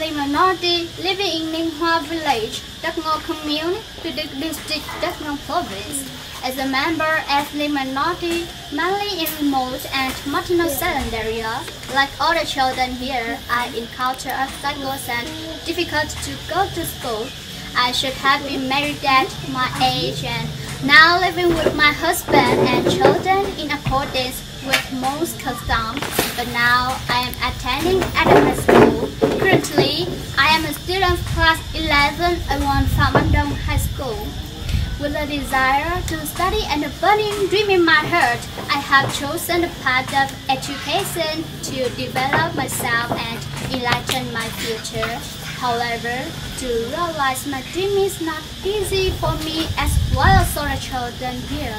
ethnic minority living in Ninh village, Đăk Nông commune, to the district Đăk Nông province. As a member ethnic minority, mainly in remote and marginal southern area, like other children here, I encounter obstacles and difficult to go to school. I should have been married at my age and now living with my husband and children in accordance with most customs, but now I am attending at school. Currently, I am a student of class 11 at Phạm Văn Đồng High School. With a desire to study and a burning dream in my heart, I have chosen the path of education to develop myself and enlighten my future. However, to realize my dream is not easy for me as well as other children here.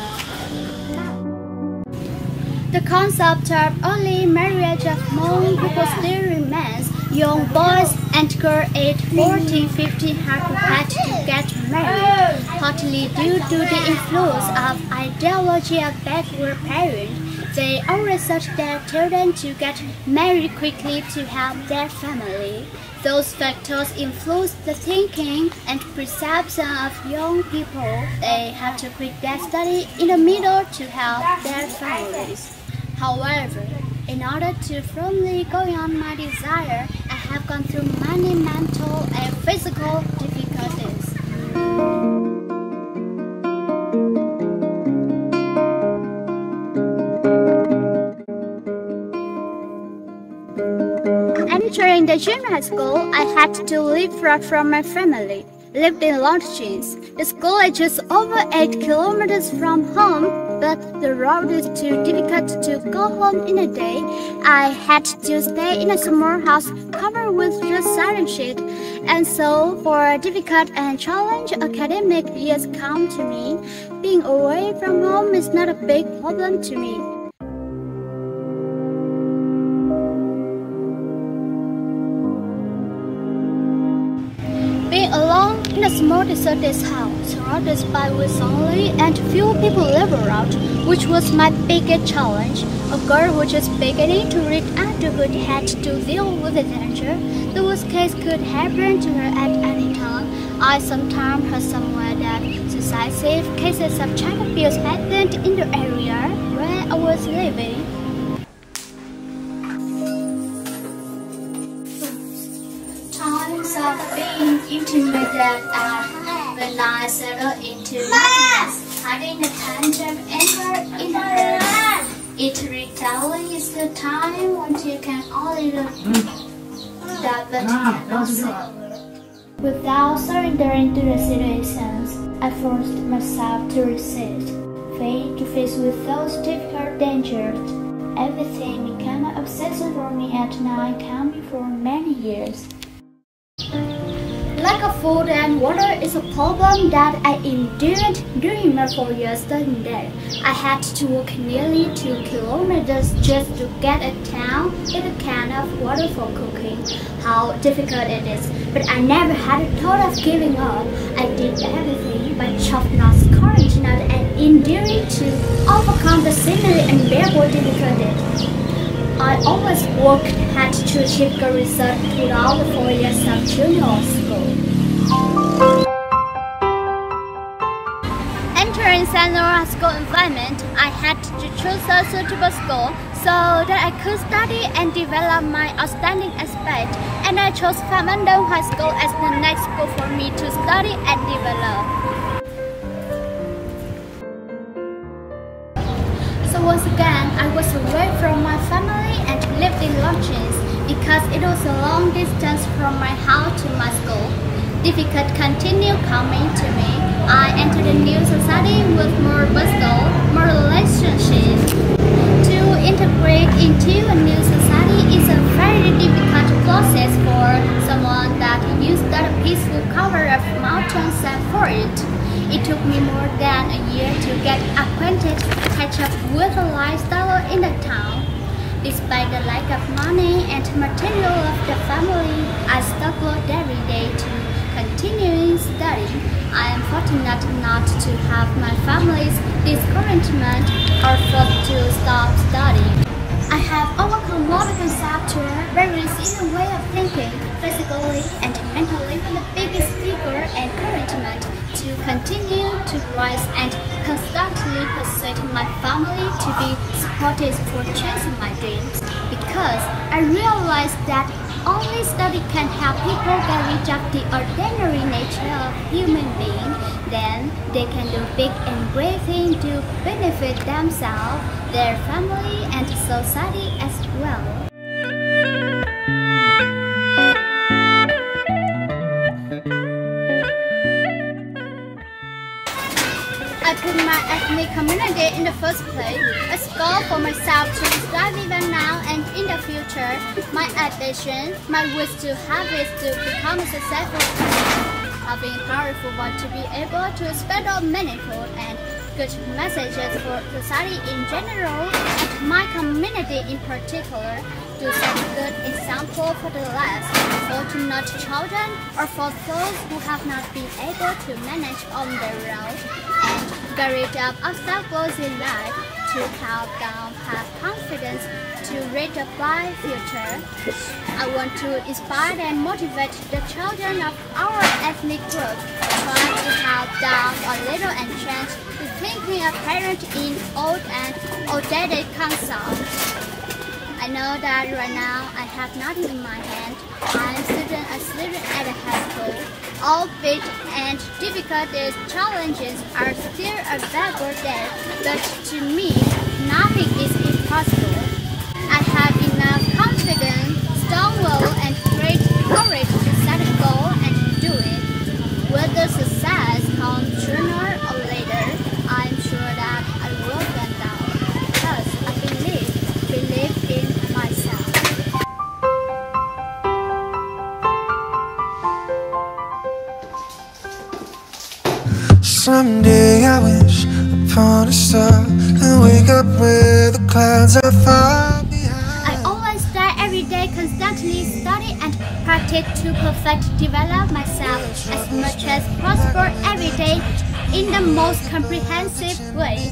The concept of early marriage of most people still remains. Young boys and girls aged 14, 15 have had to get married, partly due to the influence of ideology of backward parents. They always search their children to get married quickly to help their family. Those factors influence the thinking and perception of young people. They have to quit their study in the middle to help their families. However, in order to firmly go on my desire, I have gone through many mental and physical difficulties. Entering the junior high school, I had to leave from my family. Lived in lodgings. The school is just over 8 kilometers from home, but the road is too difficult to go home in a day. I had to stay in a small house covered with just iron sheet, and so for difficult and challenging academic years come to me, being away from home is not a big problem to me. Being alone in a small deserted house, surrounded by woods only, and few people live around, which was my biggest challenge. A girl who just beginning to reach adulthood had to deal with the danger. The worst case could happen to her at any time. I sometimes heard somewhere that successive cases of child abuse happened in the area where I was living. Times of being intimidated are when I settle into madness, hiding the tantrum anger in the heart. It really is the time when you can only look that but cannot say. Without surrendering to the situations, I forced myself to resist, face with those difficult dangers. Everything became an obsession for me at night, coming for many years. Lack of food and water is a problem that I endured during my 4 years studying there. I had to walk nearly 2 kilometers just to get a town with a can of water for cooking. How difficult it is, but I never had a thought of giving up. I did everything by chopping nuts, courage nuts, and enduring to overcome the seemingly unbearable difficulties. I always worked hard to achieve good results throughout the 4 years of junior school. Entering senior school environment, I had to choose a suitable school so that I could study and develop my outstanding aspect, and I chose Phạm Văn Đồng High School as the next school for me to study and develop. So once again, I was away from my family and lived in lodgings because it was a long distance from my house to my school. Difficult continued coming to me. I entered a new society with more bustle, more relationships. To integrate into a new society is a very difficult process for someone that used the peaceful cover of mountains and forest. It took me more than a year to get acquainted, catch up with the lifestyle in the town. Despite the lack of money and material of the family, I struggled every day to continue studying. I am fortunate not to have my family's discouragement or forced to stop studying. I have overcome modern conceptual barriers in a way of thinking, physically and mentally, with the biggest vigor and encouragement to continue to rise and constantly persuade my family to be supportive for chasing my dreams. Because I realized that only study can help people get rid of the ordinary nature of human being. Then they can do big and great things to benefit themselves, their family, and society as well. I put my ethnic community in the first place, a goal for myself to strive even now and in the future. My ambition, my wish to have is to become a successful person, having a powerful one to be able to spread out meaningful and good messages for society in general and my community in particular, to set a good example for the less fortunate children or for those who have not been able to manage on their own, and get rid of obstacles in life, to help them have confidence to reach a bright future. I want to inspire and motivate the children of our ethnic group, try to help them a little and change the thinking apparent in old and outdated concepts. I know that right now I have nothing in my hand. I am a student at a high school. All big and difficult challenges are still available there, but to me, nothing is impossible. I have enough confidence, strong will, and great courage to set a goal and do it. Whether success comes sooner or later, I am sure that I will get down, because I believe in myself. Someday I wish upon a star and wake up where the clouds are far behind. I always try every day, constantly study and practice to perfect, develop myself as much as possible every day in the most comprehensive way.